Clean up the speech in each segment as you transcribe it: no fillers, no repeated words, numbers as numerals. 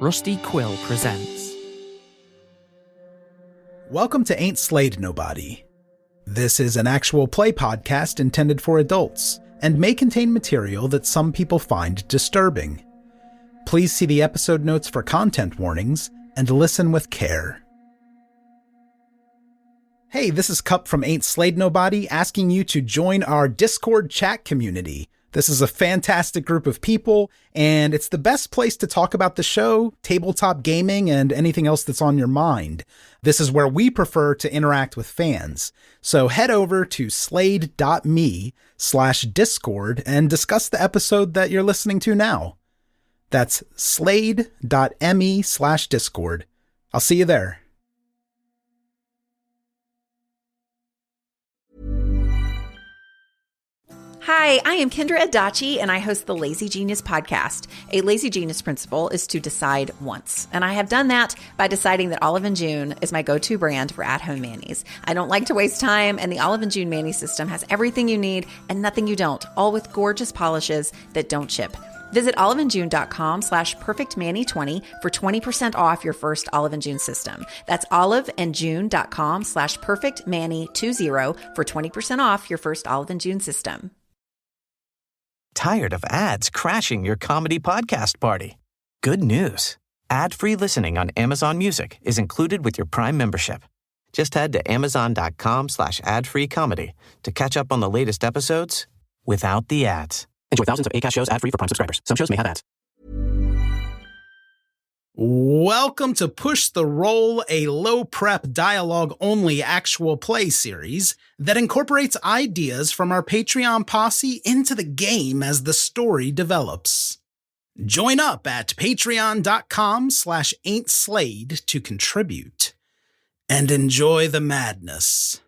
Rusty Quill presents. Welcome to Ain't Slayed Nobody. This is an actual play podcast intended for adults, and may contain material that some people find disturbing. Please see the episode notes for content warnings, and listen with care. Hey, this is Cup from Ain't Slayed Nobody, asking you to join our Discord chat community. This is a fantastic group of people, and it's the best place to talk about the show, tabletop gaming, and anything else that's on your mind. This is where we prefer to interact with fans. So head over to slade.me/discord and discuss the episode that you're listening to now. That's slade.me/discord. I'll see you there. Hi, I am Kendra Adachi, and I host the Lazy Genius podcast. A Lazy Genius principle is to decide once, and I have done that by deciding that Olive & June is my go-to brand for at-home manis. I don't like to waste time, and the Olive & June mani system has everything you need and nothing you don't, all with gorgeous polishes that don't chip. Visit oliveandjune.com/perfectmani20 for 20% off your first Olive & June system. That's oliveandjune.com/perfectmani20 for 20% off your first Olive & June system. Tired of ads crashing your comedy podcast party? Good news. Ad-free listening on Amazon Music is included with your Prime membership. Just head to amazon.com/ad-free comedy to catch up on the latest episodes without the ads. Enjoy thousands of Acast shows ad-free for Prime subscribers. Some shows may have ads. Welcome to Push the Roll, a low-prep, dialogue-only actual play series that incorporates ideas from our Patreon posse into the game as the story develops. Join up at patreon.com/ain'tslayed to contribute, and enjoy the madness.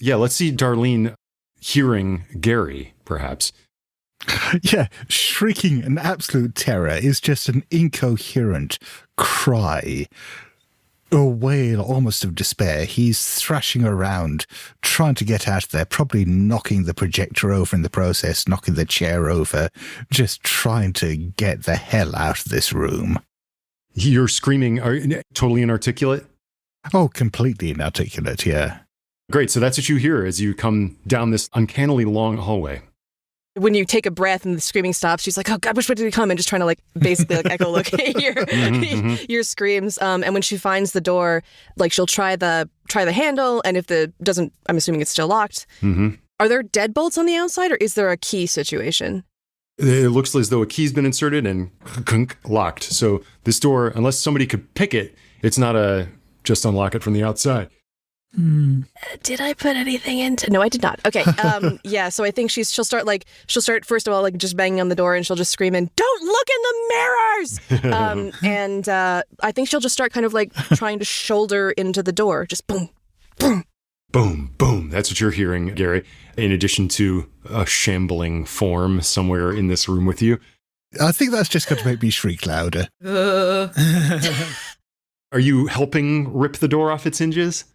Yeah, let's see Darlene hearing Gary, perhaps. Yeah, shrieking in absolute terror is just an incoherent cry. A wail almost of despair. He's thrashing around, trying to get out of there, probably knocking the projector over in the process, knocking the chair over, just trying to get the hell out of this room. You're screaming, are you totally inarticulate? Oh, completely inarticulate, yeah. Great, so that's what you hear as you come down this uncannily long hallway. When you take a breath and the screaming stops, she's like, oh God, which way did he come? And just trying to basically echolocate your screams. And when she finds the door, she'll try the handle, and if I'm assuming it's still locked. Mm-hmm. Are there deadbolts on the outside, or is there a key situation? It looks as though a key's been inserted and locked. So this door, unless somebody could pick it, it's not just unlock it from the outside. Did I put anything into? No, I did not. Okay. Yeah. So I think she'll start first of all, just banging on the door, and she'll just scream in, "Don't look in the mirrors!" And I think she'll just start kind of trying to shoulder into the door. Just boom, boom. Boom, boom. That's what you're hearing, Gary, in addition to a shambling form somewhere in this room with you. I think that's just going to make me shriek louder. Are you helping rip the door off its hinges?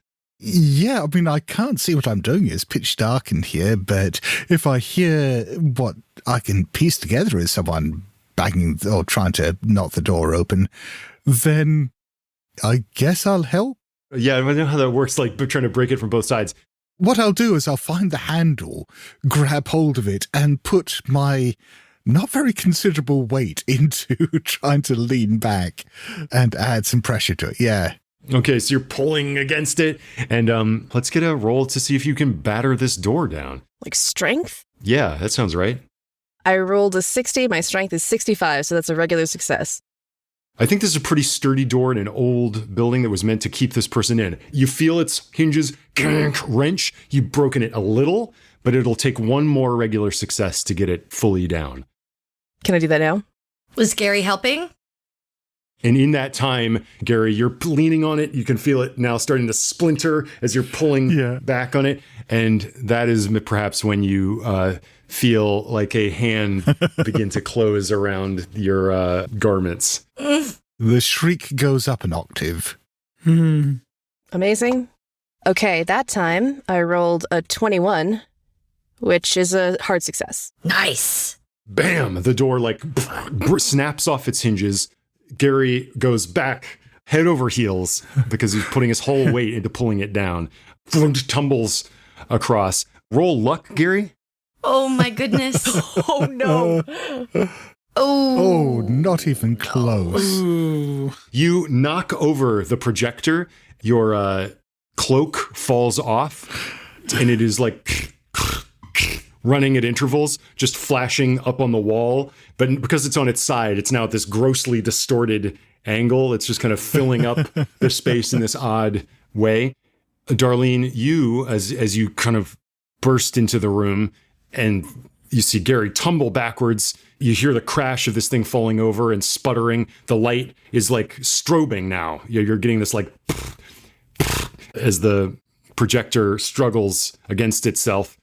Yeah, I mean, I can't see what I'm doing. It's pitch dark in here, but if I hear what I can piece together as someone banging or trying to knock the door open, then I guess I'll help. Yeah, I know how that works, trying to break it from both sides. What I'll do is I'll find the handle, grab hold of it, and put my not very considerable weight into trying to lean back and add some pressure to it. Yeah. Okay, so you're pulling against it, and let's get a roll to see if you can batter this door down. Strength? Yeah, that sounds right. I rolled a 60. My strength is 65, so that's a regular success. I think this is a pretty sturdy door in an old building that was meant to keep this person in. You feel its hinges wrench. You've broken it a little, but it'll take one more regular success to get it fully down. Can I do that now? Was Gary helping? And in that time, Gary, you're leaning on it. You can feel it now starting to splinter as you're pulling back on it. And that is perhaps when you feel like a hand begin to close around your garments. The shriek goes up an octave. Amazing. Okay, that time I rolled a 21, which is a hard success. Nice. Bam! The door snaps off its hinges. Gary goes back head over heels because he's putting his whole weight into pulling it down. Tumbles across. Roll luck, Gary. Oh my goodness. Oh no. Oh, not even close. Ooh. You knock over the projector. Your cloak falls off, and it is running at intervals, just flashing up on the wall. But because it's on its side, it's now at this grossly distorted angle. It's just kind of filling up the space in this odd way. Darlene, you, as you kind of burst into the room and you see Gary tumble backwards, you hear the crash of this thing falling over and sputtering. The light is strobing now. You're getting this as the projector struggles against itself.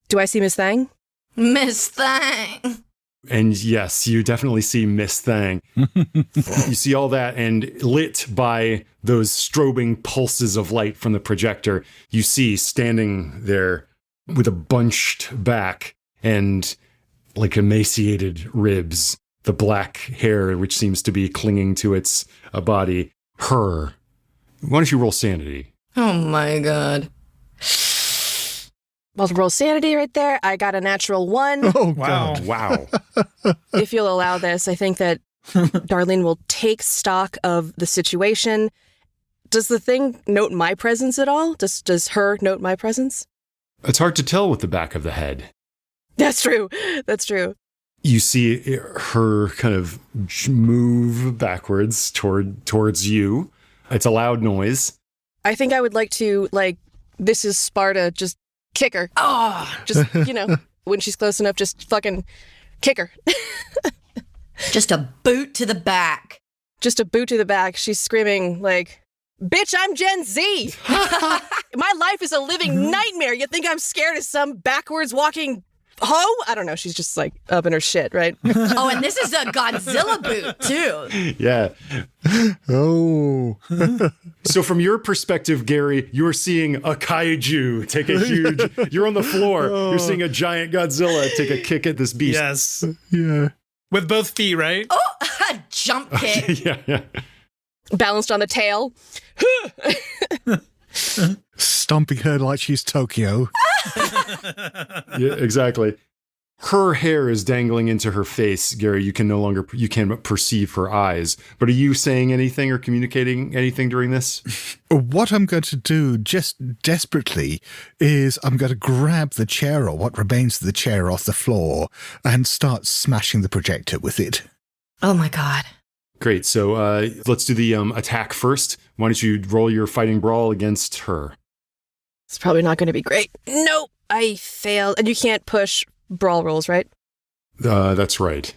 Do I see Miss Thang? Miss Thang. And yes, you definitely see Miss Thang. You see all that, and lit by those strobing pulses of light from the projector, you see standing there with a bunched back and emaciated ribs, the black hair which seems to be clinging to its body. Her. Why don't you roll sanity? Oh my God. Well, roll sanity right there. I got a natural 1. Oh, Wow. God. Wow. If you'll allow this, I think that Darlene will take stock of the situation. Does the thing note my presence at all? Does her note my presence? It's hard to tell with the back of the head. That's true. That's true. You see her kind of move backwards towards you. It's a loud noise. I think I would like to, this is Sparta, just kick her. Oh, Just, when she's close enough, just fucking kick her. just a boot to the back. Just a boot to the back. She's screaming bitch, I'm Gen Z. My life is a living nightmare. You think I'm scared of some backwards walking hoe? I don't know. She's just up in her shit, right? Oh, and this is a Godzilla boot, too. Yeah. Oh. So from your perspective, Gary, you're seeing a kaiju take a huge... You're on the floor. You're seeing a giant Godzilla take a kick at this beast. Yes. Yeah. With both feet, right? Oh, a jump kick. Yeah. Balanced on the tail. Stomping her like she's Tokyo. Yeah, exactly. Her hair is dangling into her face, Gary. You can perceive her eyes. But are you saying anything or communicating anything during this? What I'm going to do, just desperately, is I'm going to grab the chair or what remains of the chair off the floor and start smashing the projector with it. Oh my God. Great. So let's do the attack first. Why don't you roll your fighting brawl against her? It's probably not going to be great. Nope. I failed. And you can't push brawl rolls, right? That's right.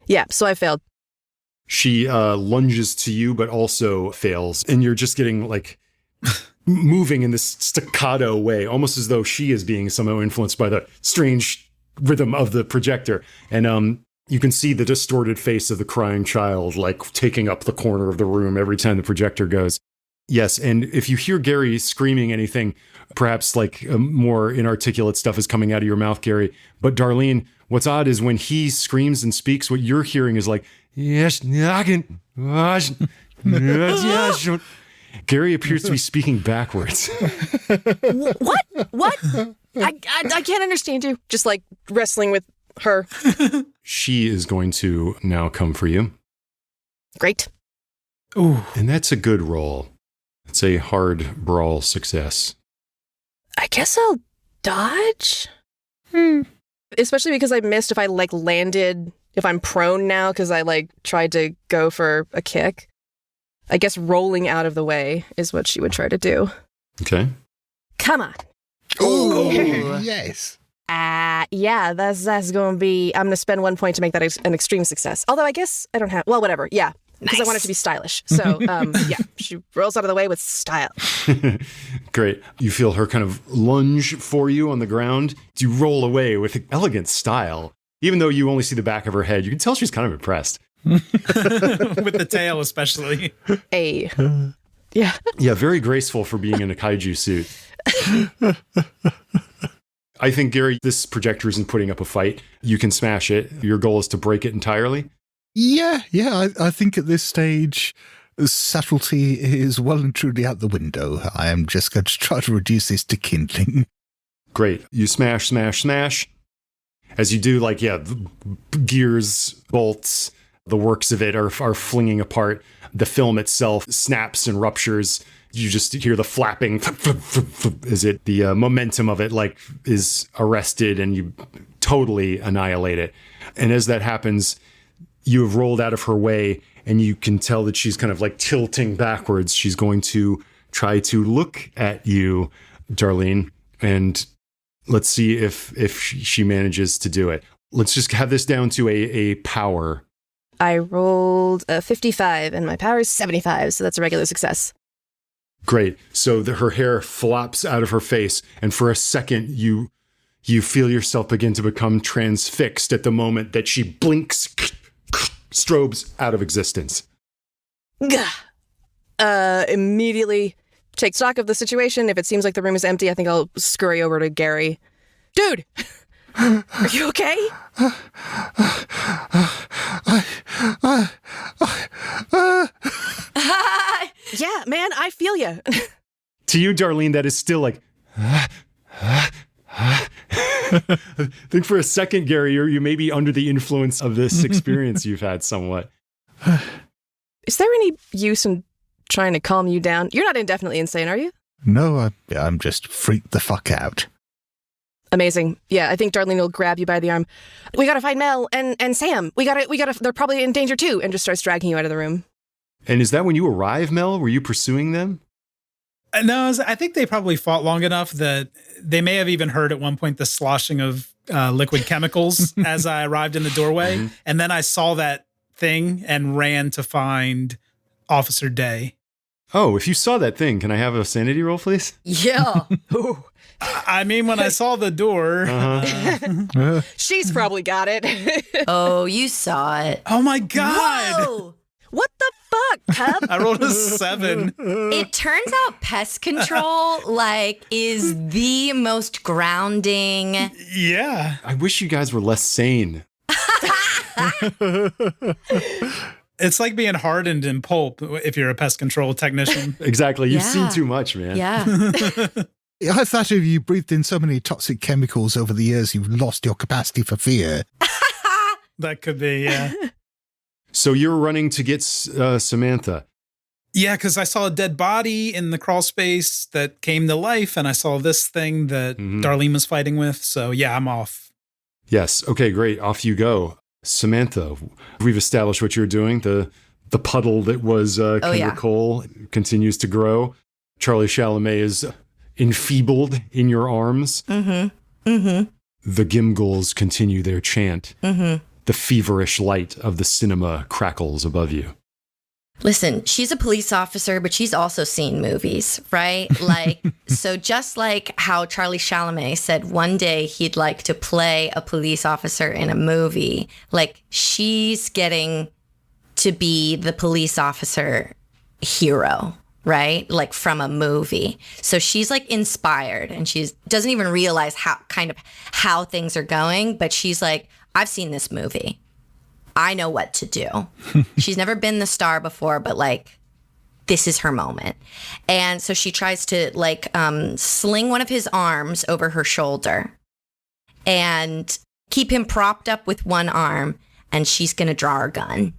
Yeah, so I failed. She lunges to you, but also fails. And you're just getting moving in this staccato way, almost as though she is being somehow influenced by the strange rhythm of the projector. And you can see the distorted face of the crying child, taking up the corner of the room every time the projector goes. Yes, and if you hear Gary screaming anything, perhaps more inarticulate stuff is coming out of your mouth, Gary. But Darlene, what's odd is when he screams and speaks, what you're hearing is yes, I can. Gary appears to be speaking backwards. What? I can't understand you. Just wrestling with her. She is going to now come for you. Great. Ooh. And that's a good roll. It's a hard brawl success. I guess I'll dodge. Especially because I missed if I landed, if I'm prone now because I tried to go for a kick. I guess rolling out of the way is what she would try to do. Okay. Come on. Oh, yes. Yeah, that's going to be, I'm going to spend 1 point to make that an extreme success. Although I guess I don't have, well, whatever. Yeah. Because I want it to be stylish. So, yeah, she rolls out of the way with style. Great. You feel her kind of lunge for you on the ground. You roll away with elegant style. Even though you only see the back of her head, you can tell she's kind of impressed. With the tail, especially. A. Yeah. Yeah, very graceful for being in a kaiju suit. I think, Gary, this projector isn't putting up a fight. You can smash it. Your goal is to break it entirely. Yeah. I think at this stage, subtlety is well and truly out the window. I am just going to try to reduce this to kindling. Great. You smash. As you do, the gears, bolts, the works of it are flinging apart. The film itself snaps and ruptures. You just hear the flapping as the momentum of it is arrested, and you totally annihilate it. And as that happens, you have rolled out of her way, and you can tell that she's kind of tilting backwards. She's going to try to look at you, Darlene, and let's see if she manages to do it. Let's just have this down to a power. I rolled a 55, and my power is 75, so that's a regular success. Great. So her hair flops out of her face, and for a second, you feel yourself begin to become transfixed at the moment that she blinks, strobes out of existence. Immediately take stock of the situation. If it seems like the room is empty, I think I'll scurry over to Gary. Dude, are you okay? Yeah, man, I feel you. To you, Darlene, that is still I think for a second, Gary, you may be under the influence of this experience you've had somewhat. Is there any use in trying to calm you down? You're not indefinitely insane, are you? No, I'm just freaked the fuck out. Amazing. Yeah, I think Darlene will grab you by the arm. We gotta find Mel and Sam. We gotta, they're probably in danger too, and just starts dragging you out of the room. And is that when you arrive, Mel? Were you pursuing them? No, I think they probably fought long enough that they may have even heard at one point the sloshing of liquid chemicals as I arrived in the doorway. Mm-hmm. And then I saw that thing and ran to find Officer Day. Oh, if you saw that thing, can I have a sanity roll, please? Yeah. I mean, when I saw the door. She's probably got it. Oh, you saw it. Oh, my God. Whoa! What the fuck, Cub? I rolled a 7. It turns out pest control, is the most grounding. Yeah. I wish you guys were less sane. It's like being hardened in pulp if you're a pest control technician. Exactly. You've seen too much, man. Yeah. I thought if you breathed in so many toxic chemicals over the years, you've lost your capacity for fear. That could be, yeah. So you're running to get Samantha. Yeah, because I saw a dead body in the crawl space that came to life, and I saw this thing that Darlene was fighting with. So yeah, I'm off. Yes. Okay, great. Off you go. Samantha, we've established what you're doing. The puddle that was Kendra Cole continues to grow. Charlie Chalamet is enfeebled in your arms. Mm-hmm. Mm-hmm. The Gimgulls continue their chant. Mm-hmm. The feverish light of the cinema crackles above you. Listen, she's a police officer, but she's also seen movies, right? So just like how Charlie Chalamet said one day he'd like to play a police officer in a movie, she's getting to be the police officer hero, right? From a movie. So she's inspired, and she doesn't even realize how things are going, but she's I've seen this movie. I know what to do. She's never been the star before, but this is her moment. And so she tries to sling one of his arms over her shoulder and keep him propped up with one arm. And she's going to draw her gun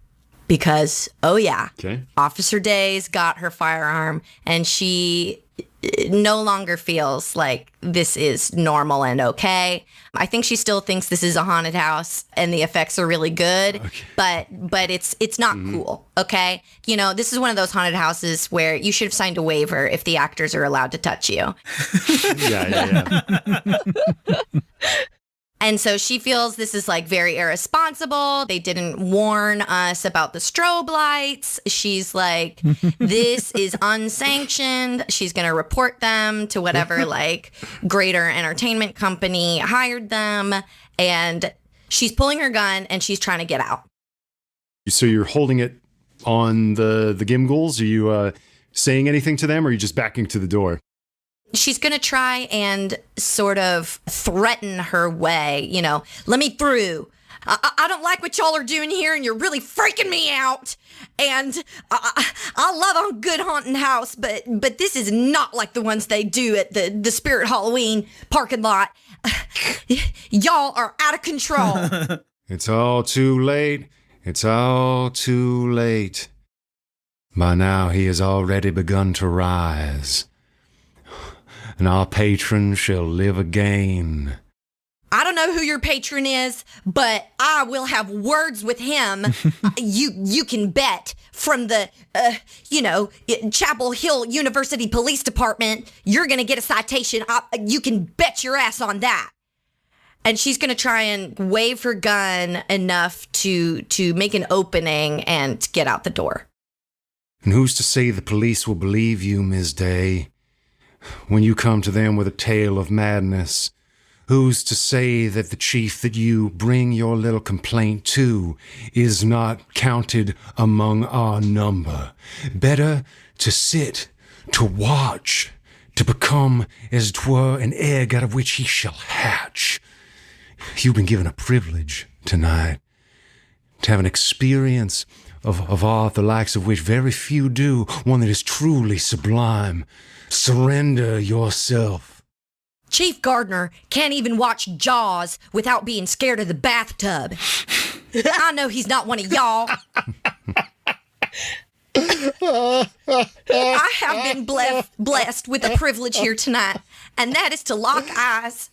because, Officer Day's got her firearm, and she no longer feels like this is normal and okay. I think she still thinks this is a haunted house and the effects are really good, but it's not cool, okay? This is one of those haunted houses where you should have signed a waiver if the actors are allowed to touch you. Yeah. And so she feels this is very irresponsible. They didn't warn us about the strobe lights. She's this is unsanctioned. She's going to report them to whatever greater entertainment company hired them. And she's pulling her gun and she's trying to get out. So you're holding it on the Gimgulls? Are you saying anything to them, or are you just backing to the door? She's going to try and sort of threaten her way, let me through. I don't like what y'all are doing here, and you're really freaking me out. And I love a good haunted house, but this is not like the ones they do at the Spirit Halloween parking lot. Y'all are out of control. It's all too late. It's all too late. By now he has already begun to rise, and our patron shall live again. I don't know who your patron is, but I will have words with him. You can bet from the, Chapel Hill University Police Department, you're going to get a citation. You can bet your ass on that. And she's going to try and wave her gun enough to make an opening and get out the door. And who's to say the police will believe you, Ms. Day, when you come to them with a tale of madness? Who's to say that the chief that you bring your little complaint to is not counted among our number? Better to sit, to watch, to become, as 'twere, an egg out of which he shall hatch. You've been given a privilege tonight to have an experience of art the likes of which very few do, one that is truly sublime. Surrender yourself. Chief Gardner can't even watch Jaws without being scared of the bathtub. I know he's not one of y'all. I have been blessed with a privilege here tonight, and that is to lock eyes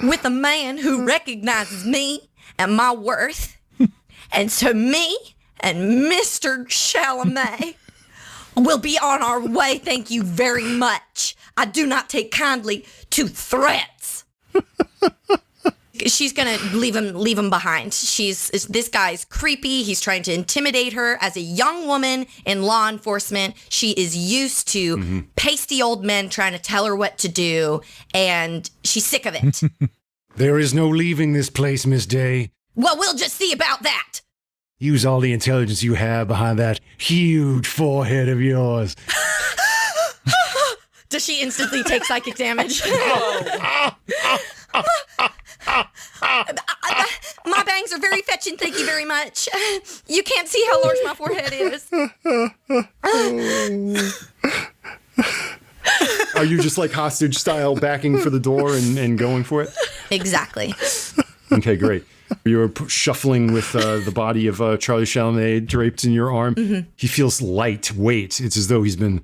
with a man who recognizes me and my worth. And so me and Mr. Chalamet will be on our way. Thank you very much. I do not take kindly to threats. She's gonna leave him behind. This guy's creepy. He's trying to intimidate her. As a young woman in law enforcement, she is used to pasty old men trying to tell her what to do, and she's sick of it. There is no leaving this place, Miss Day. Well, we'll just see about that. Use all the intelligence you have behind that huge forehead of yours. Does she instantly take psychic damage? My bangs are very fetching, thank you very much. You can't see how large my forehead is. Are you just like hostage style backing for the door and going for it? Exactly. Okay, great. You're shuffling with the body of Charlie Chalamet draped in your arm. Mm-hmm. He feels lightweight. It's as though he's been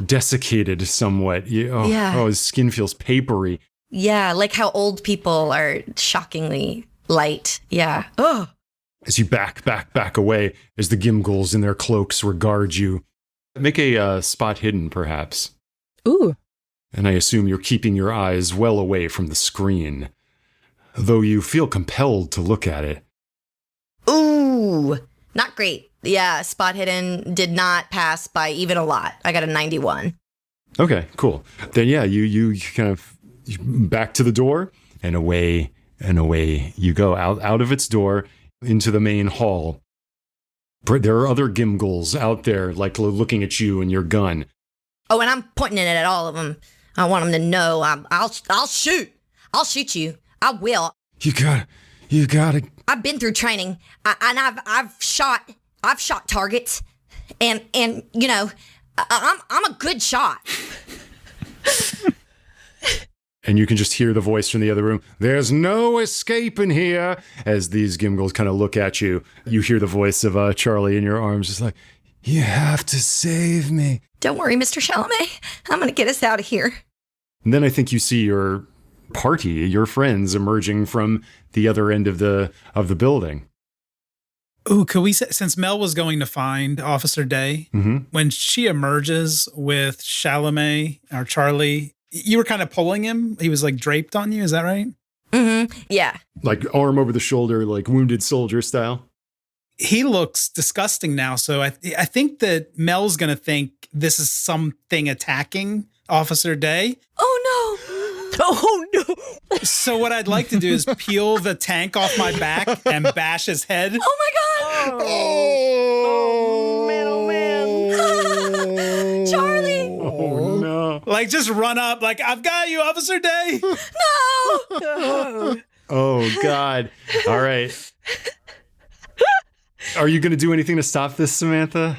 desiccated somewhat. His skin feels papery. Yeah, like how old people are shockingly light. Yeah. Oh. As you back away, as the Gimgulls in their cloaks regard you. Make a spot hidden, perhaps. Ooh. And I assume you're keeping your eyes well away from the screen, though you feel compelled to look at it. Ooh, not great. Yeah, spot hidden did not pass by even a lot. I got a 91. Okay, cool. Then yeah, you kind of back to the door and away you go out of its door into the main hall. There are other Gimgulls out there, like looking at you and your gun. Oh, and I'm pointing it at all of them. I want them to know I'll shoot. I'll shoot you. I will. You gotta. I've been through training, and I've shot targets, and you know, I'm a good shot. And you can just hear the voice from the other room. There's no escaping here. As these Gimgulls kind of look at you, you hear the voice of Charlie in your arms, just like, you have to save me. Don't worry, Mr. Chalamet. I'm going to get us out of here. And then I think you see your party, your friends emerging from the other end of the building. Ooh, could we say, since Mel was going to find Officer Day, when she emerges with Chalamet or Charlie, you were kind of pulling him. He was like draped on you. Is that right? Mm-hmm. Yeah. Like arm over the shoulder, like wounded soldier style. He looks disgusting now. So I think that Mel's going to think this is something attacking Officer Day. Oh, no. Oh, no. So what I'd like to do is peel the tank off my back and bash his head. Oh my God. Oh, man, oh, man. Charlie. Oh, no. Like, just run up, like, I've got you, Officer Day. No. Oh, God. All right. Are you going to do anything to stop this, Samantha?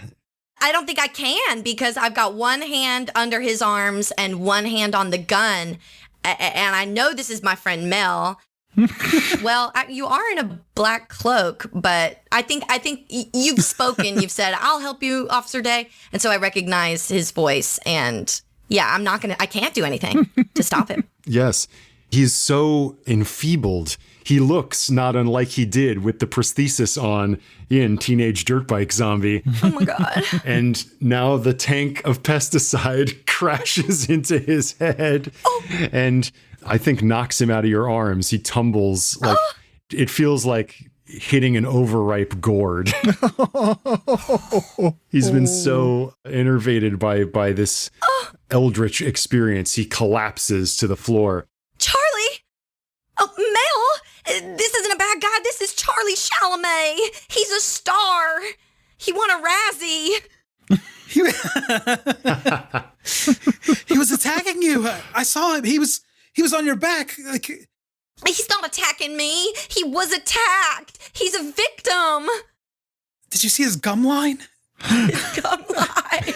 I don't think I can because I've got one hand under his arms and one hand on the gun. And I know this is my friend Mel. Well, you are in a black cloak, but I think you've spoken. You've said, I'll help you, Officer Day. And so I recognize his voice. And yeah, I can't do anything to stop him. Yes. He's so enfeebled. He looks not unlike he did with the prosthesis on in Teenage Dirtbike Zombie. Oh my God. And now the tank of pesticide crashes into his head and I think knocks him out of your arms. He tumbles like it feels like hitting an overripe gourd. He's been so enervated by this eldritch experience. He collapses to the floor. Charlie! Oh, Mel! This isn't a bad guy. This is Charlie Chalamet. He's a star. He won a Razzie. He was attacking you. I saw him. He was on your back. Like, he's not attacking me. He was attacked. He's a victim. Did you see his gum line? His gum line.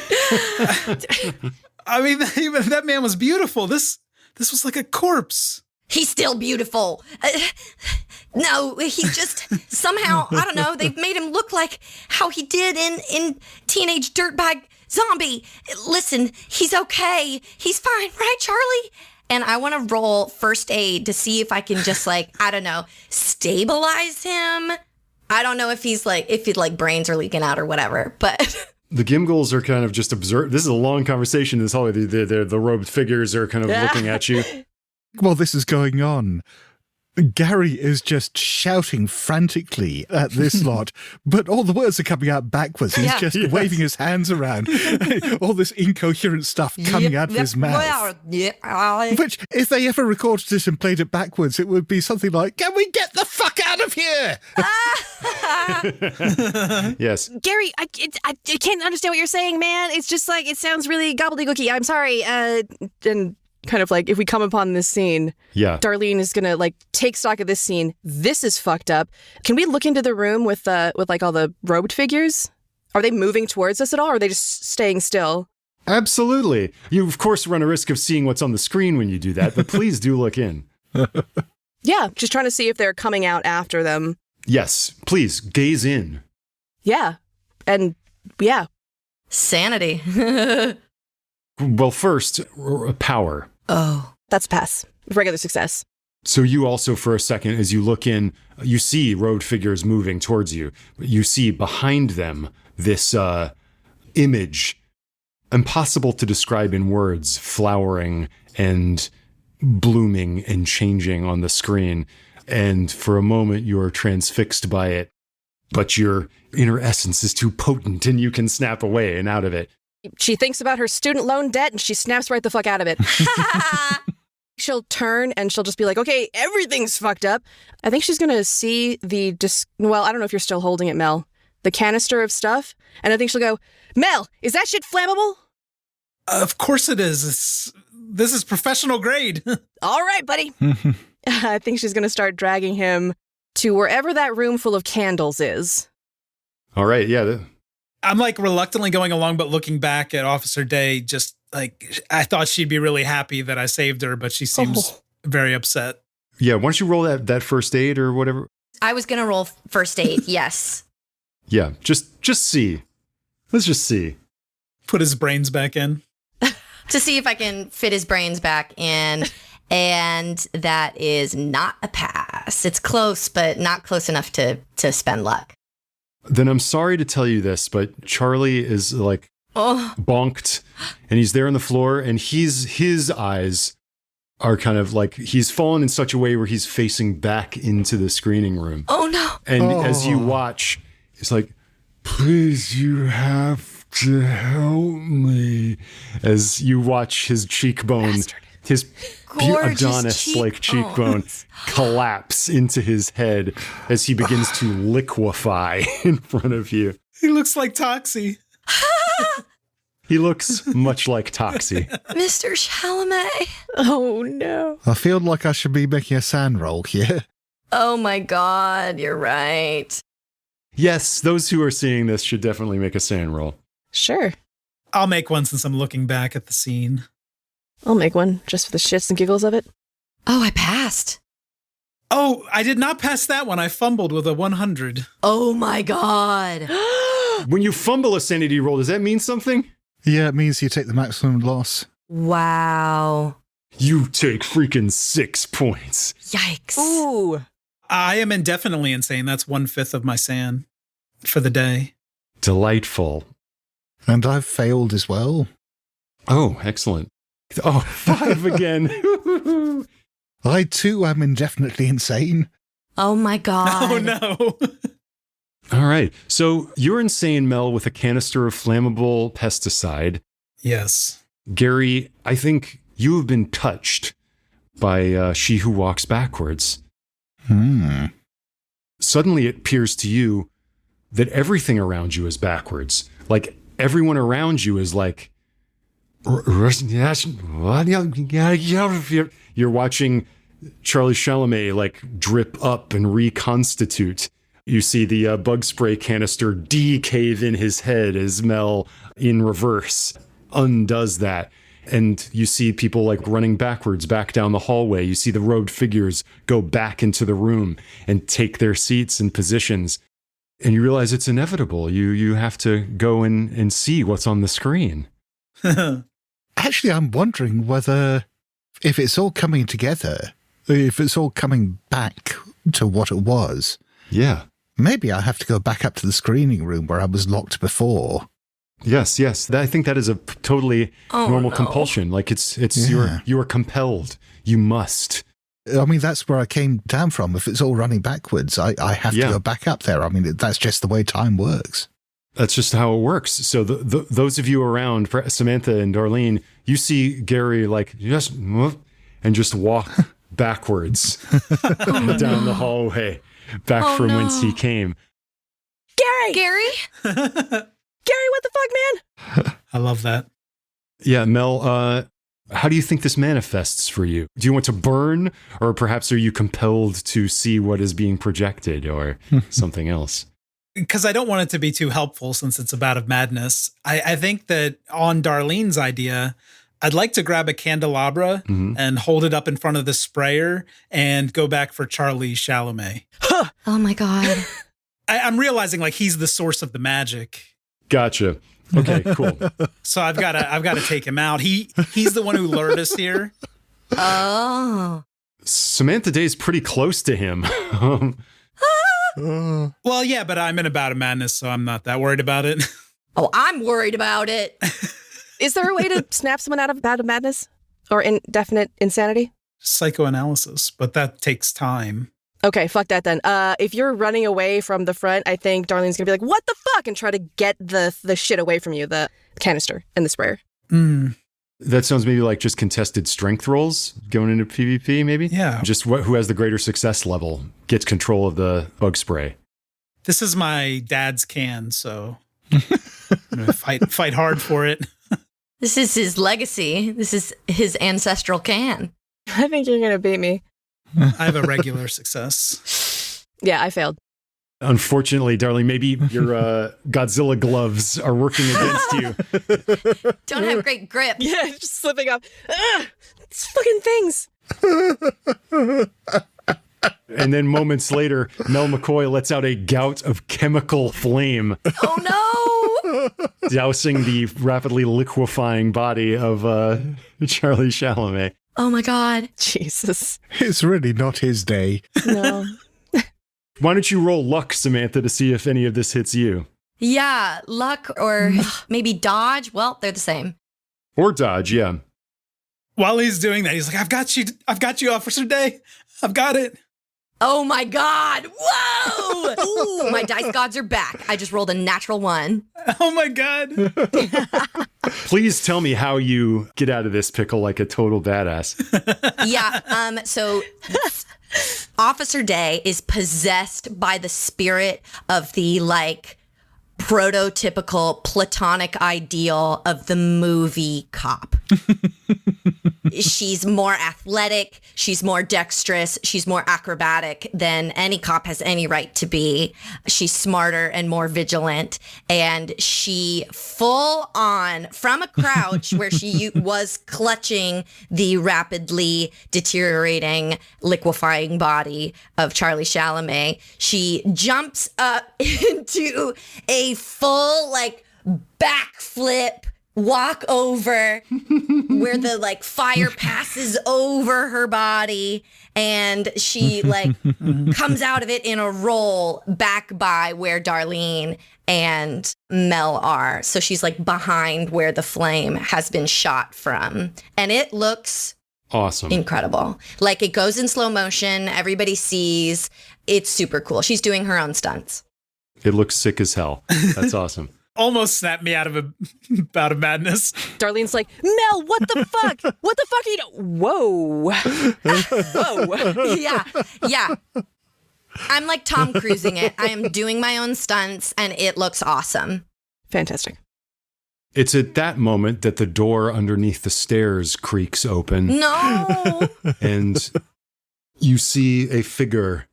I mean, that man was beautiful. This was like a corpse. He's still beautiful. No, he's just somehow, I don't know, they've made him look like how he did in Teenage Dirtbag Zombie. Listen, he's okay. He's fine, right, Charlie? And I want to roll first aid to see if I can just I don't know, stabilize him. I don't know if his brains are leaking out or whatever, but... The Gimgulls are kind of just observe. This is a long conversation. This hallway, the robed figures are kind of looking at you. While this is going on, Gary is just shouting frantically at this lot, but all the words are coming out backwards. He's just waving his hands around. All this incoherent stuff coming out of his mouth. Which, if they ever recorded it and played it backwards, it would be something like, "Can we get the fuck out of here?" Yes. Gary, I can't understand what you're saying, man. It's just like, it sounds really gobbledygooky. I'm sorry. And kind of like, if we come upon this scene, Darlene is gonna take stock of this scene. This is fucked up. Can we look into the room with all the robed figures? Are they moving towards us at all, or are they just staying still? Absolutely. You of course run a risk of seeing what's on the screen when you do that, but please do look in. Yeah, just trying to see if they're coming out after them. Yes, please gaze in. Yeah, and yeah. Sanity. Well, first, power. Oh. That's a pass. Regular success. So you also, for a second, as you look in, you see robed figures moving towards you. You see behind them this image, impossible to describe in words, flowering and blooming and changing on the screen. And for a moment, you're transfixed by it, but your inner essence is too potent and you can snap away and out of it. She thinks about her student loan debt and she snaps right the fuck out of it. She'll turn and she'll just be like, okay, everything's fucked up. I think she's going to see well, I don't know if you're still holding it, Mel, the canister of stuff. And I think she'll go, Mel, is that shit flammable? Of course it is. This is professional grade. All right, buddy. I think she's going to start dragging him to wherever that room full of candles is. All right, yeah. I'm reluctantly going along, but looking back at Officer Day, just I thought she'd be really happy that I saved her, but she seems very upset. Yeah, why don't you roll that first aid or whatever? I was going to roll first aid, yes. Yeah, just see. Let's just see. Put his brains back in. To see if I can fit his brains back in. And that is not a pass. It's close, but not close enough to spend luck. Then I'm sorry to tell you this, but Charlie is bonked and he's there on the floor and his eyes are kind of he's fallen in such a way where he's facing back into the screening room. Oh no. And as you watch, it's like, please, you have to help me. As you watch his cheekbone His Gorgeous Adonis-like cheekbone collapse into his head as he begins to liquefy in front of you. He looks like Toxie. He looks much like Toxie. Mr. Chalamet. Oh, no. I feel like I should be making a sand roll here. Oh my God, you're right. Yes, those who are seeing this should definitely make a sand roll. Sure. I'll make one since I'm looking back at the scene. I'll make one just for the shits and giggles of it. Oh, I passed. Oh, I did not pass that one. I fumbled with a 100. Oh my God. When you fumble a sanity roll, does that mean something? Yeah, it means you take the maximum loss. Wow. You take freaking 6 points. Yikes. Ooh. I am indefinitely insane. That's 1/5 of my SAN for the day. Delightful. And I've failed as well. Oh, excellent. Oh, 5 again. I too am indefinitely insane. Oh my God. Oh no. All right. So you're insane, Mel, with a canister of flammable pesticide. Yes. Gary, I think you have been touched by She Who Walks Backwards. Suddenly it appears to you that everything around you is backwards. Like everyone around you is like, you're watching Charlie Chalamet like drip up and reconstitute. You see the bug spray canister decave in his head as Mel, in reverse, undoes that. And you see people like running backwards back down the hallway. You see the robed figures go back into the room and take their seats and positions. And you realize it's inevitable. You have to go and see what's on the screen. Actually, I'm wondering whether, if it's all coming together, if it's all coming back to what it was. Yeah. Maybe I have to go back up to the screening room where I was locked before. Yes. I think that is a totally normal compulsion. Like you are compelled. You must. I mean, that's where I came down from. If it's all running backwards, I have to go back up there. I mean, that's just the way time works. That's just how it works. So those of you around, Samantha and Darlene, you see Gary like just move and just walk backwards down the hallway, back from whence he came. Gary? Gary, what the fuck, man? I love that. Yeah, Mel, how do you think this manifests for you? Do you want to burn, or perhaps are you compelled to see what is being projected, or something else? Because I don't want it to be too helpful since it's a bout of madness. I think that on Darlene's idea, I'd like to grab a candelabra and hold it up in front of the sprayer and go back for Charlie Chalamet. Oh my God. I'm realizing like he's the source of the magic. Gotcha. Okay, cool. So I've got to take him out. He's the one who lured us here. Oh. Samantha Day's pretty close to him. Well, yeah, but I'm in a bout of madness, so I'm not that worried about it. Oh, I'm worried about it. Is there a way to snap someone out of a bout of madness? Or indefinite insanity? Psychoanalysis, but that takes time. Okay, fuck that then. If you're running away from the front, I think Darlene's gonna be like, what the fuck? And try to get the shit away from you, the canister and the sprayer. That sounds maybe like just contested strength rolls going into PvP, maybe? Yeah. Just who has the greater success level gets control of the bug spray. This is my dad's can, so I'm gonna fight hard for it. This is his legacy. This is his ancestral can. I think you're gonna beat me. I have a regular success. Yeah, I failed. Unfortunately, Darlene, maybe your Godzilla gloves are working against you. Don't have great grip. Yeah, just slipping off. It's fucking things. And then moments later, Mel McCoy lets out a gout of chemical flame. Oh no! Dousing the rapidly liquefying body of Charlie Chalamet. Oh my God. Jesus. It's really not his day. No. Why don't you roll luck, Samantha, to see if any of this hits you? Yeah, luck or maybe dodge. Well, they're the same. Or dodge, yeah. While he's doing that, he's like, I've got you, Officer Day. I've got it. Oh my God. Whoa! Ooh, my dice gods are back. I just rolled a natural 1. Oh my God. Please tell me how you get out of this pickle like a total badass. Yeah. So Officer Day is possessed by the spirit of the prototypical platonic ideal of the movie cop. She's more athletic, she's more dexterous, she's more acrobatic than any cop has any right to be. She's smarter and more vigilant, and she full on from a crouch where she was clutching the rapidly deteriorating, liquefying body of Charlie Chalamet. She jumps up into a full backflip walk over where the fire passes over her body, and she comes out of it in a roll back by where Darlene and Mel are. So she's behind where the flame has been shot from, and it looks awesome, incredible. It goes in slow motion, everybody sees. It's super cool. She's doing her own stunts. It looks sick as hell. That's awesome. Almost snapped me out of a bout of madness. Darlene's like, Mel, what the fuck? What the fuck are you doing? Whoa. Whoa. Yeah. I'm Tom Cruising it. I am doing my own stunts, and it looks awesome. Fantastic. It's at that moment that the door underneath the stairs creaks open. No! And you see a figure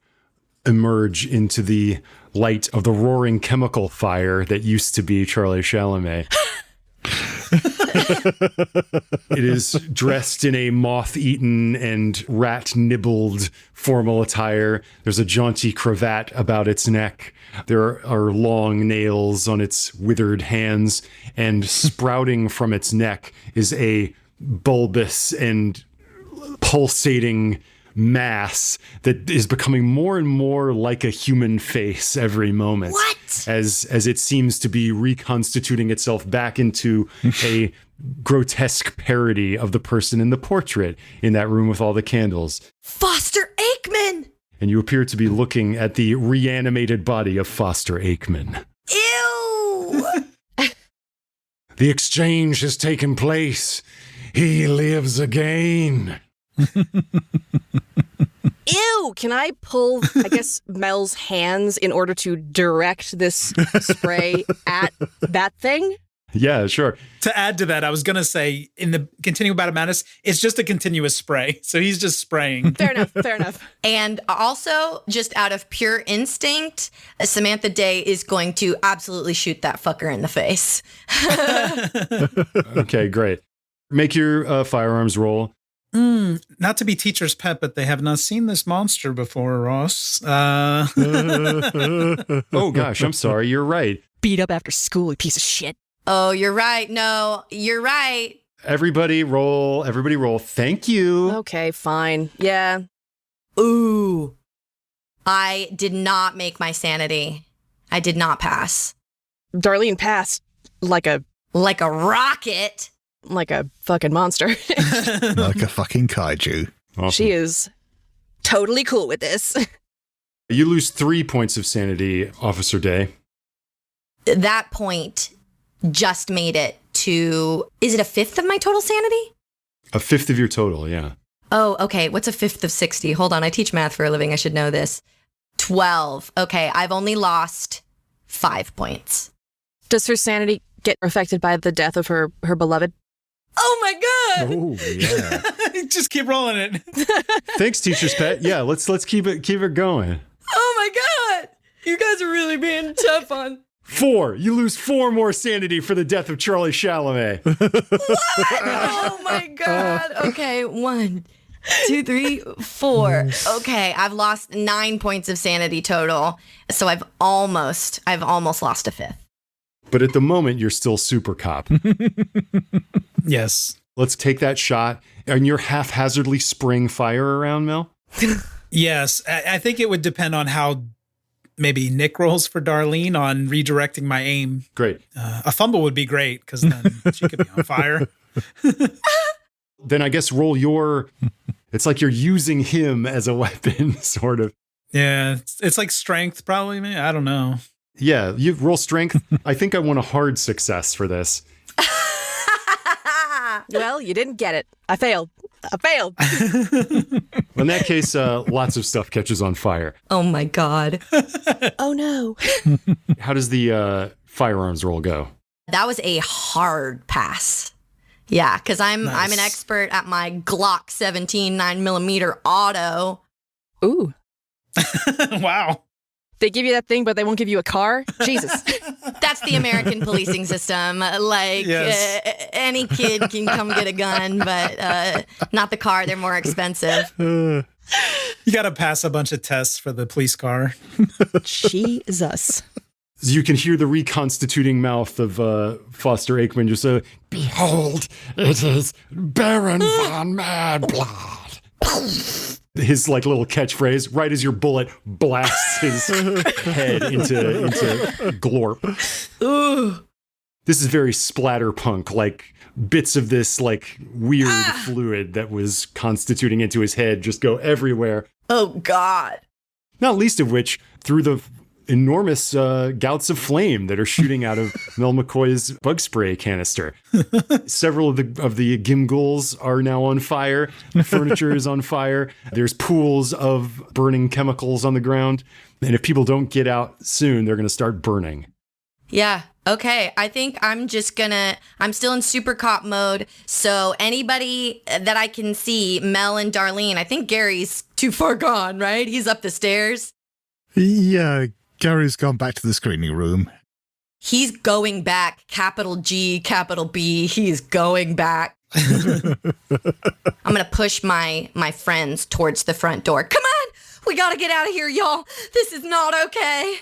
emerge into the light of the roaring chemical fire that used to be Charlie Chalamet. It is dressed in a moth-eaten and rat-nibbled formal attire. There's a jaunty cravat about its neck. There are long nails on its withered hands, and sprouting from its neck is a bulbous and pulsating mass that is becoming more and more like a human face every moment. What? As it seems to be reconstituting itself back into a grotesque parody of the person in the portrait in that room with all the candles. Foster Aikman! And you appear to be looking at the reanimated body of Foster Aikman. Ew! The exchange has taken place. He lives again. Ew! Can I pull, Mel's hands in order to direct this spray at that thing? Yeah, sure. To add to that, I was going to say, in the Continuing Battle Madness, it's just a continuous spray. So he's just spraying. Fair enough. And also, just out of pure instinct, Samantha Day is going to absolutely shoot that fucker in the face. Okay, great. Make your firearms roll. Not to be teacher's pet, but they have not seen this monster before, Ross. Oh, gosh, I'm sorry. You're right. Beat up after school, you piece of shit. Oh, you're right. No, you're right. Everybody roll. Thank you. Okay, fine. Yeah. Ooh. I did not make my sanity. I did not pass. Darlene passed like a rocket. Like a fucking monster. Like a fucking kaiju. Awesome. She is totally cool with this. You lose 3 points of sanity, Officer Day. That point just made it to, is it a fifth of my total sanity? A fifth of your total, yeah. Oh, okay. What's a fifth of 60? Hold on. I teach math for a living. I should know this. 12. Okay. I've only lost 5 points. Does her sanity get affected by the death of her beloved? Oh my God. Oh, yeah. Just keep rolling it. Thanks, teacher's pet. Yeah, let's keep it going. Oh my God. You guys are really being tough on. 4. You lose 4 more sanity for the death of Charlie Chalamet. What? Oh my God. Okay. 1, 2, 3, 4. Okay. I've lost 9 points of sanity total. So I've almost lost a fifth. But at the moment, you're still super cop. Yes. Let's take that shot. And you're haphazardly spraying fire around, Mel? Yes. I think it would depend on how maybe Nick rolls for Darlene on redirecting my aim. Great. A fumble would be great because then she could be on fire. Then I guess roll your... It's like you're using him as a weapon, sort of. Yeah. It's like strength, probably. I don't know. Yeah, you roll strength. I think I want a hard success for this. Well, you didn't get it. I failed. In that case, lots of stuff catches on fire. Oh my God. Oh no. How does the firearms roll go? That was a hard pass. Yeah, because I'm an expert at my Glock 17 9mm auto. Ooh. Wow. They give you that thing, but they won't give you a car? Jesus. That's the American policing system. Like, any kid can come get a gun, but not the car. They're more expensive. You got to pass a bunch of tests for the police car. Jesus. You can hear the reconstituting mouth of Foster Aikman just say, "Behold, it is Baron von Madblood." His like little catchphrase, right as your bullet blasts his head into glorp. Ooh. This is very splatterpunk, like bits of this like weird fluid that was constituting into his head just go everywhere. Oh God. Not least of which through the enormous gouts of flame that are shooting out of Mel McCoy's bug spray canister. Several of the Gimgools are now on fire. The furniture is on fire. There's pools of burning chemicals on the ground. And if people don't get out soon, they're going to start burning. Yeah. Okay. I think I'm still in super cop mode. So anybody that I can see, Mel and Darlene, I think Gary's too far gone, right? He's up the stairs. Yeah. Gary's gone back to the screening room. He's going back. Capital G, capital B. He's going back. I'm going to push my friends towards the front door. Come on. We got to get out of here, y'all. This is not okay.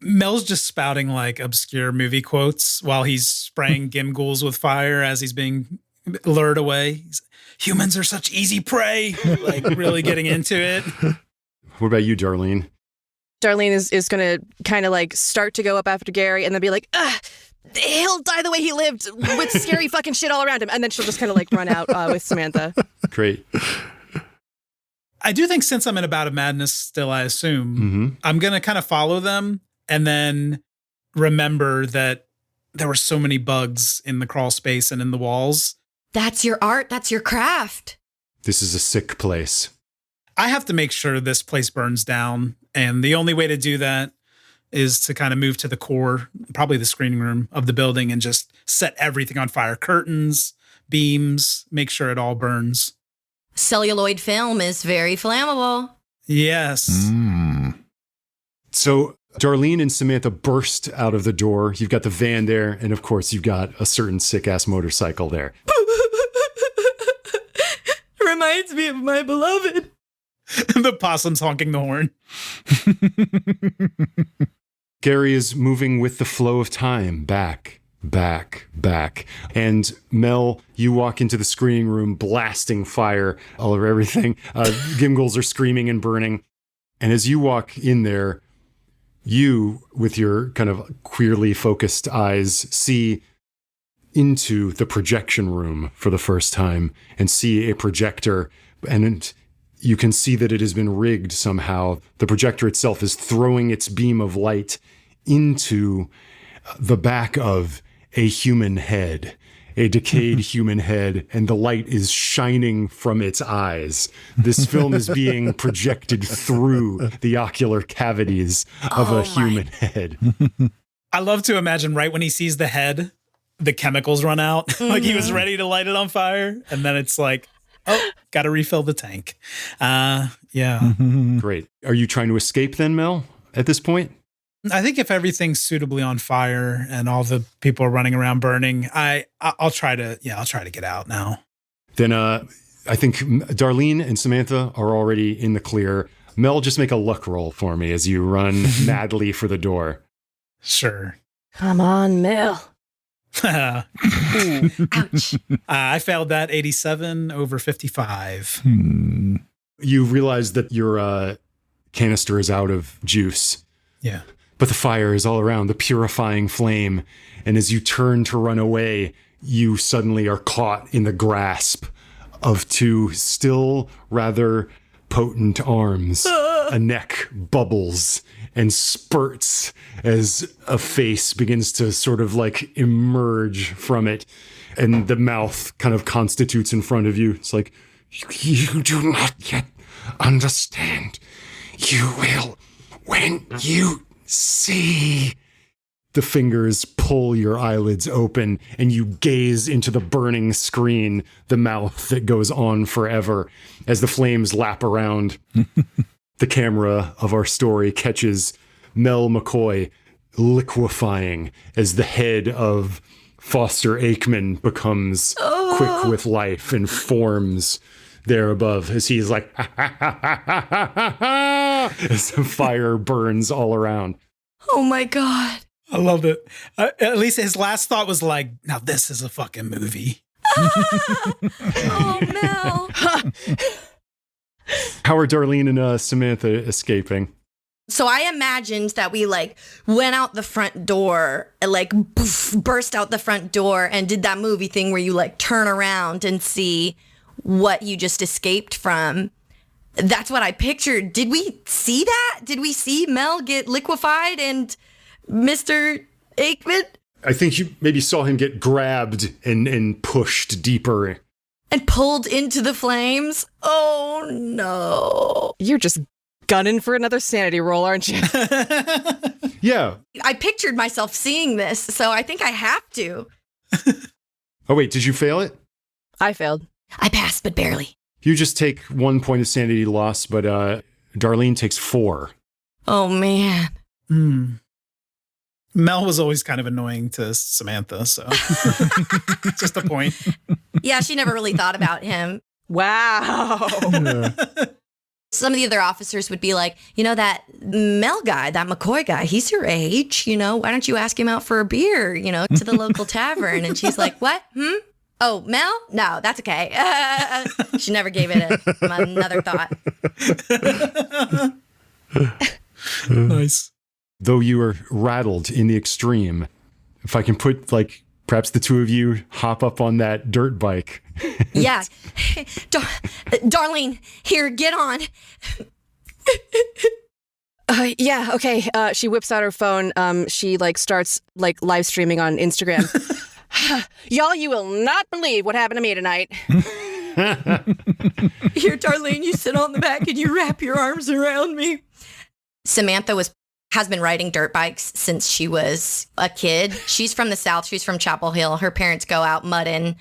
Mel's just spouting like obscure movie quotes while he's spraying Gimgools with fire as he's being lured away. Humans are such easy prey. Like really getting into it. What about you, Darlene? Darlene is going to kind of like start to go up after Gary and then be like, he'll die the way he lived with scary fucking shit all around him. And then she'll just kind of like run out with Samantha. Great. I do think since I'm in a bout of madness still, I assume, I'm going to kind of follow them and then remember that there were so many bugs in the crawl space and in the walls. That's your art. That's your craft. This is a sick place. I have to make sure this place burns down. And the only way to do that is to kind of move to the core, probably the screening room of the building, and just set everything on fire. Curtains, beams, make sure it all burns. Celluloid film is very flammable. Yes. So Darlene and Samantha burst out of the door. You've got the van there. And of course, you've got a certain sick-ass motorcycle there. Reminds me of my beloved. The possum's honking the horn. Gary is moving with the flow of time, back. And Mel, you walk into the screening room, blasting fire all over everything. Gimgools are screaming and burning. And as you walk in there, you, with your kind of queerly focused eyes, see into the projection room for the first time and see a projector. And you can see that it has been rigged somehow. The projector itself is throwing its beam of light into the back of a human head, a decayed human head, and the light is shining from its eyes. This film is being projected through the ocular cavities of a human head. I love to imagine right when he sees the head, the chemicals run out. Like he was ready to light it on fire. And then it's like, oh, got to refill the tank. Yeah. Great. Are you trying to escape then, Mel, at this point? I think if everything's suitably on fire and all the people are running around burning, I'll try to get out now. Then I think Darlene and Samantha are already in the clear. Mel, just make a luck roll for me as you run madly for the door. Sure. Come on, Mel. Ouch. I failed that 87 over 55. You realize that your canister is out of juice. Yeah. But the fire is all around, the purifying flame. And as you turn to run away, you suddenly are caught in the grasp of two still rather potent arms. A neck bubbles and spurts as a face begins to sort of like emerge from it. And the mouth kind of constitutes in front of you. It's like, you do not yet understand. You will when you see. The fingers pull your eyelids open and you gaze into the burning screen, the mouth that goes on forever as the flames lap around. The camera of our story catches Mel McCoy liquefying as the head of Foster Aikman becomes quick with life and forms there above as he's like, ha, ha, ha, ha, ha, ha, ha, as the fire burns all around. Oh my God. I love it. At least his last thought was like, now this is a fucking movie. Oh, Mel. How are Darlene and Samantha escaping? So I imagined that we went out the front door, poof, burst out the front door and did that movie thing where you turn around and see what you just escaped from. That's what I pictured. Did we see that? Did we see Mel get liquefied and Mr. Aikman? I think you maybe saw him get grabbed and pushed deeper. And pulled into the flames? Oh, no. You're just gunning for another sanity roll, aren't you? Yeah. I pictured myself seeing this, so I think I have to. Oh, wait, did you fail it? I failed. I passed, but barely. You just take 1 point of sanity loss, but Darlene takes 4. Oh, man. Mel was always kind of annoying to Samantha, so just a point. Yeah, she never really thought about him. Wow. Some of the other officers would be like, that Mel guy, that McCoy guy, he's your age, why don't you ask him out for a beer, to the local tavern? And she's like, what? Oh, Mel? No, that's okay. She never gave it another thought. Nice. Though you are rattled in the extreme, if I can put, perhaps the two of you hop up on that dirt bike. Yeah. Darlene, here, get on. Yeah, okay. She whips out her phone. She starts live streaming on Instagram. Y'all, you will not believe what happened to me tonight. Here, Darlene, you sit on the back and you wrap your arms around me. Samantha has been riding dirt bikes since she was a kid. She's from the South. She's from Chapel Hill. Her parents go out mudding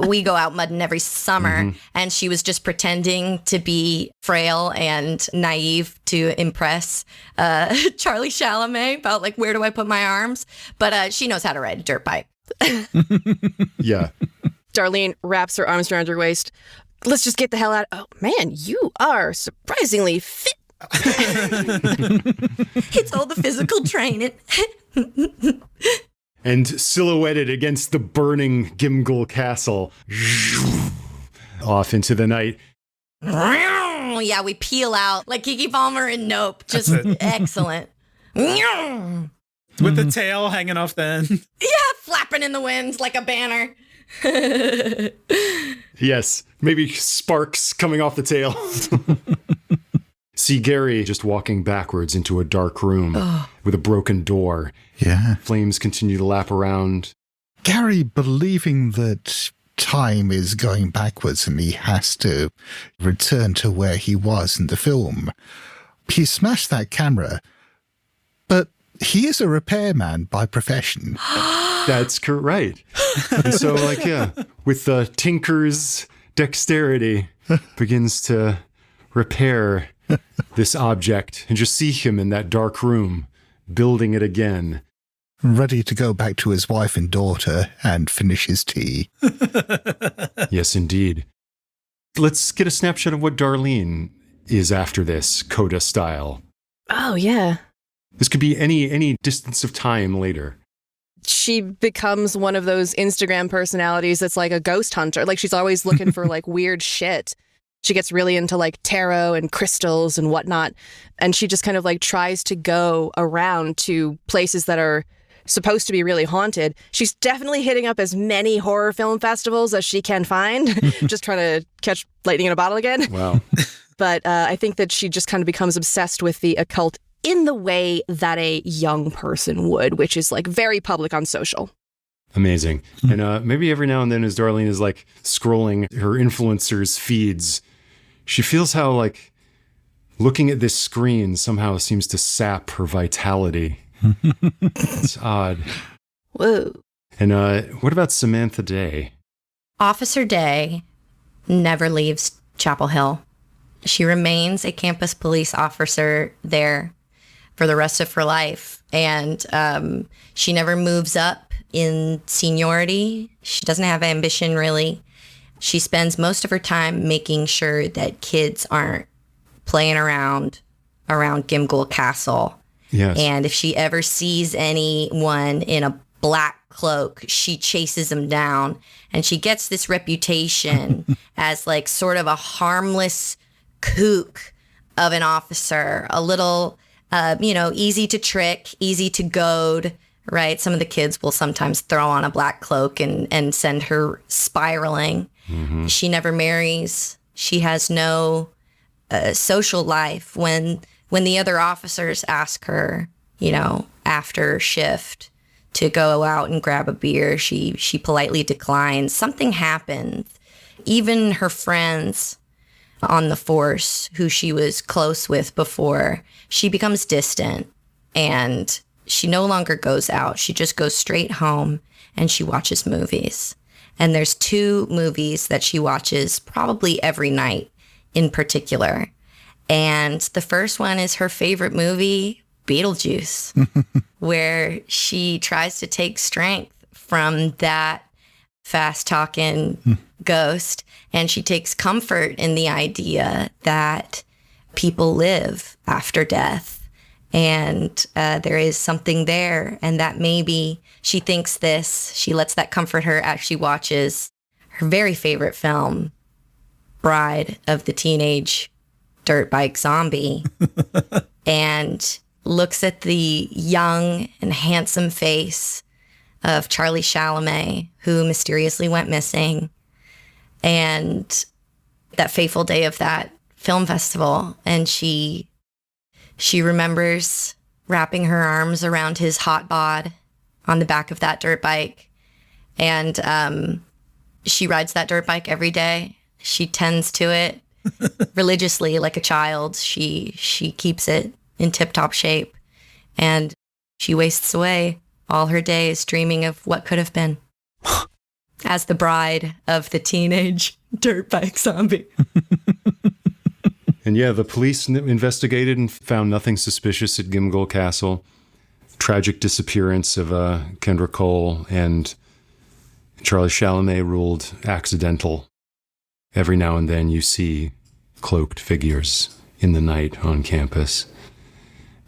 we go out mudding every summer. Mm-hmm. And she was just pretending to be frail and naive to impress Charlie Chalamet about where do I put my arms? But she knows how to ride a dirt bike. Yeah. Darlene wraps her arms around her waist. Let's just get the hell out. Oh, man, you are surprisingly fit. It's all the physical training. And silhouetted against the burning Gimgul Castle, off into the night. Yeah, we peel out like Kiki Palmer and Nope. Just excellent. With the tail hanging off the end. Yeah, flapping in the wind like a banner. Yes, maybe sparks coming off the tail. See Gary just walking backwards into a dark room with a broken door. Yeah. Flames continue to lap around. Gary, believing that time is going backwards and he has to return to where he was in the film, he smashed that camera, but he is a repairman by profession. That's correct. And so, with the tinker's dexterity, begins to repair this object and just see him in that dark room, building it again. Ready to go back to his wife and daughter and finish his tea. Yes, indeed. Let's get a snapshot of what Darlene is after this, Coda style. Oh, yeah. This could be any distance of time later. She becomes one of those Instagram personalities that's like a ghost hunter. She's always looking for weird shit. She gets really into tarot and crystals and whatnot. And she just kind of tries to go around to places that are supposed to be really haunted. She's definitely hitting up as many horror film festivals as she can find, just trying to catch lightning in a bottle again. Wow. But I think that she just kind of becomes obsessed with the occult in the way that a young person would, which is very public on social. Amazing. And maybe every now and then as Darlene is like scrolling her influencers' feeds, she feels how like looking at this screen somehow seems to sap her vitality. It's odd. Whoa. And what about Samantha Day? Officer Day never leaves Chapel Hill. She remains a campus police officer there for the rest of her life. And she never moves up in seniority. She doesn't have ambition, really. She spends most of her time making sure that kids aren't playing around Gimghoul Castle. Yes. And if she ever sees anyone in a black cloak, she chases them down. And she gets this reputation as like sort of a harmless kook of an officer, a little, easy to trick, easy to goad, right? Some of the kids will sometimes throw on a black cloak and send her spiraling. Mm-hmm. She never marries. She has no social life. When the other officers ask her, after shift to go out and grab a beer, she politely declines. Something happens. Even her friends on the force, who she was close with before, she becomes distant, and she no longer goes out. She just goes straight home and she watches movies. And there's 2 movies that she watches probably every night in particular. And the first one is her favorite movie, Beetlejuice, where she tries to take strength from that fast-talking ghost. And she takes comfort in the idea that people live after death. And there is something there. And that maybe she thinks this. She lets that comfort her as she watches her very favorite film, Bride of the Teenage Dirt Bike Zombie, and looks at the young and handsome face of Charlie Chalamet, who mysteriously went missing, and that fateful day of that film festival. And she remembers wrapping her arms around his hot bod on the back of that dirt bike. And she rides that dirt bike every day. She tends to it religiously like a child. She keeps it in tip-top shape, and she wastes away all her days dreaming of what could have been as the bride of the teenage dirt bike zombie. And yeah, the police investigated and found nothing suspicious at Gimghoul Castle. Tragic disappearance of Kendra Cole, and Charlie Chalamet ruled accidental. Every now and then you see cloaked figures in the night on campus.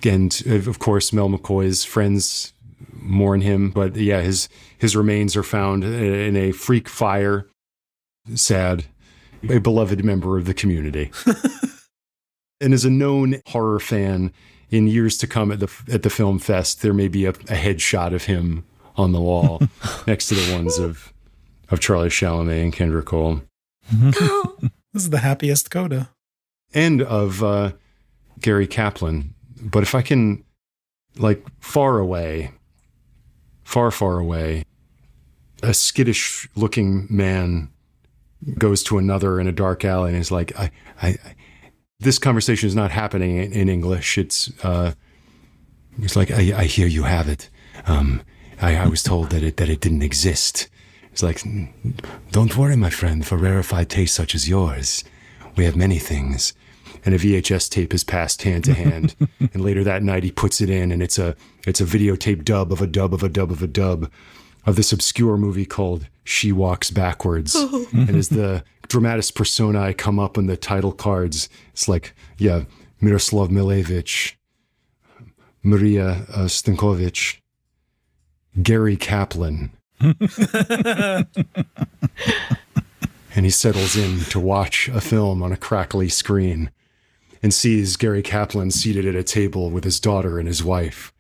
And of course, Mel McCoy's friends mourn him, but yeah, his remains are found in a freak fire. Sad. A beloved member of the community. And as a known horror fan, in years to come at the film fest, there may be a headshot of him on the wall next to the ones of Charlie Chalamet and Kendra Cole. This is the happiest coda. And of Gary Kaplan. But if I can, like, far away, a skittish-looking man goes to another in a dark alley and is like, this conversation is not happening in English. It's like, I hear you have it. I was told that it didn't exist. It's like, don't worry, my friend, for rarefied taste such as yours. We have many things. And a VHS tape is passed hand to hand. And later that night he puts it in, and it's a videotape dub of a dub of a dub of a dub of this obscure movie called She Walks Backwards. And as the dramatis personae come up on the title cards, it's like, yeah, Miroslav Milevich, Maria Stankovic, Gary Kaplan. And he settles in to watch a film on a crackly screen and sees Gary Kaplan seated at a table with his daughter and his wife,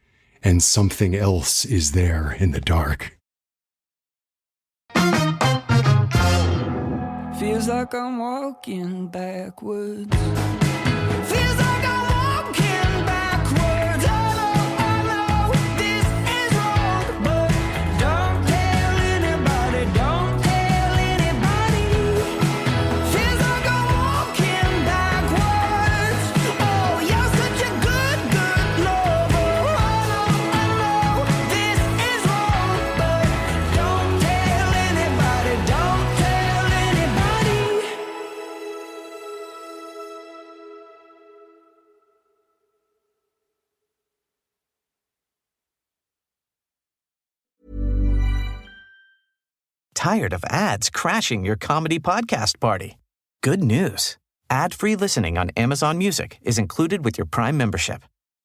and something else is there in the dark. Feels like I'm walking backwards. Feels like I'm walking backwards. I know this is wrong, but don't care Tired of ads crashing your comedy podcast party? Good news. Ad-free listening on Amazon Music is included with your Prime membership.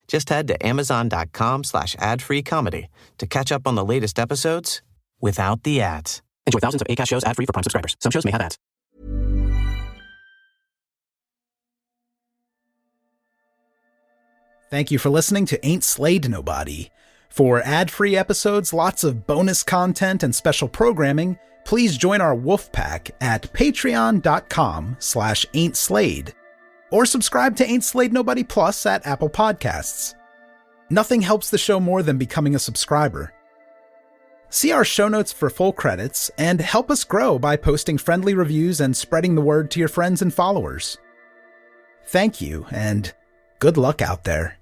Just head to amazon.com/ad-free comedy to catch up on the latest episodes without the ads. Enjoy thousands of Acast shows ad-free for Prime subscribers. Some shows may have ads. Thank you for listening to Ain't Slayed Nobody. For ad-free episodes, lots of bonus content, and special programming, please join our wolf pack at patreon.com/ain'tslayed. Or subscribe to Ain't Slayed Nobody Plus at Apple Podcasts. Nothing helps the show more than becoming a subscriber. See our show notes for full credits, and help us grow by posting friendly reviews and spreading the word to your friends and followers. Thank you, and good luck out there.